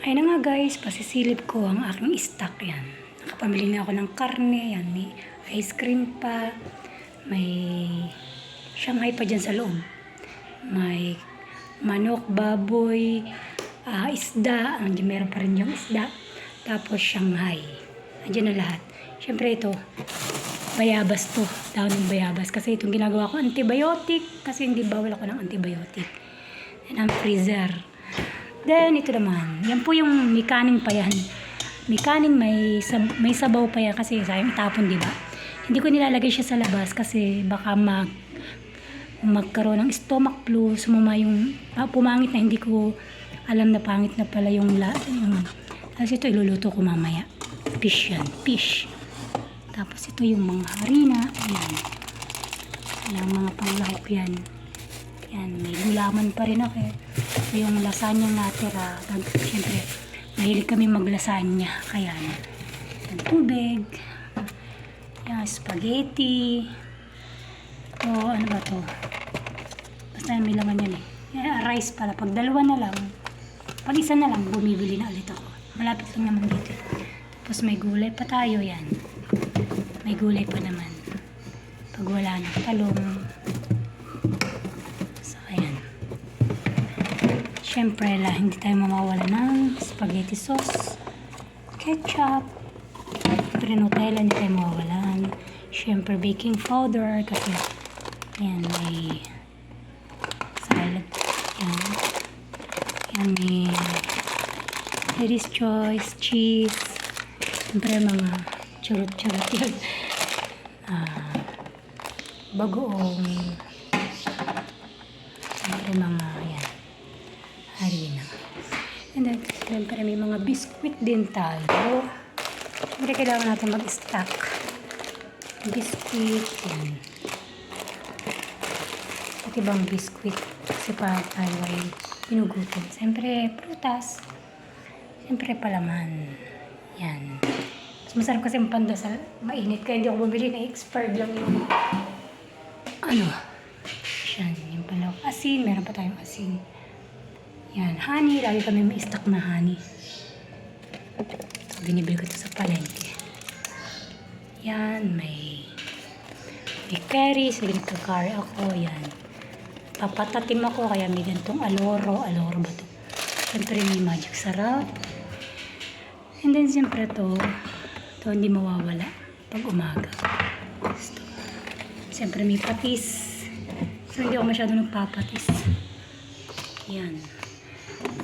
Ayun na nga guys, pasisilip ko ang aking stock yan. Nakapamili na ako ng karne, yan, may ice cream pa, may Shanghai pa dyan sa loob. May manok, baboy, isda, meron pa rin yung isda, tapos Shanghai. Andiyan na lahat. Siyempre ito, bayabas to, daon ng bayabas. Kasi itong ginagawa ko, antibiotic, kasi hindi bawal ako ng antibiotic. And ang freezer. Then, ito naman. Yan po yung may kanin pa yan. May kanin, may sabaw pa yan kasi sayang itapon, di ba? Hindi ko nilalagay siya sa labas kasi baka magkaroon ng stomach flu, sumama yung pumangit na hindi ko alam na pangit na pala yung tapos ito iluluto ko mamaya. Fish yan. Fish. Tapos ito yung mga harina. Ayan. Yung mga panglahok yan. Yan. May gulaman pa rin ako eh. Yung lasagna natira. Siyempre, mahilig kami maglasanya. Kaya yan. Tubig. Yan. Spaghetti. Ito, ano ba to? Basta may laman yan eh. Yan, rice pala. Pag dalawa na lang, pag isa na lang, bumibili na ulit ako. Malapit lang naman dito. Tapos may gulay pa tayo yan. May gulay pa naman. Pag wala na, talong. So, ayan. Siyempre, hindi tayo mamawala ng spaghetti sauce, ketchup, siyempre Nutella, hindi tayo mawawalan. Siyempre, baking powder, kasi ayan, may salad. Ayan. Ayan, may Lady's Choice, cheese. Siyempre, mga churut-churut yun. Bagoong. Siyempre, mga, ayan, harina. And then, siyempre, may mga biscuit din tayo. Siyempre, kailangan natin mag-stock. Biscuit, yan. At ibang biscuit. Kasi para tayo ay pinugutin. Siyempre, prutas. Siyempre, palaman. Yan. Mas masarap kasi ang pandesal. Mainit kaya hindi ako bumili na expired lang yung yan. Yung pala. Asin. Meron pa tayong asin. Yan. Honey. Lagi kami may stock na honey. So, binibili ko ito sa palengke. Yan. May curry. So, nagka-curry ako. Yan. Papatatim ako. Kaya may ganitong aloro. Aloro ba ito? Siyempre may magic sarap. And then, siyempre ito hindi mawawala pag umaga. Ito. Siyempre may patis. So, hindi ako masyado nagpapatis. Yan.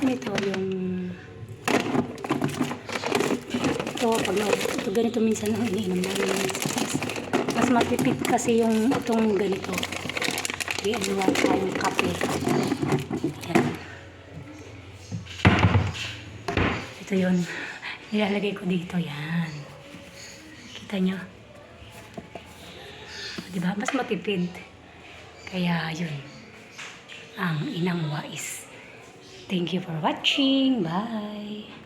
Ito yung pag ganito minsan iniinom namin. Mas matipid kasi yung itong ganito. Iinuwa tayong kape. Yan. Ito yun. Nilalagay ko dito. Yan. Kita nyo? Diba? Mas matipid. Kaya yun. Ang inang wais. Thank you for watching. Bye!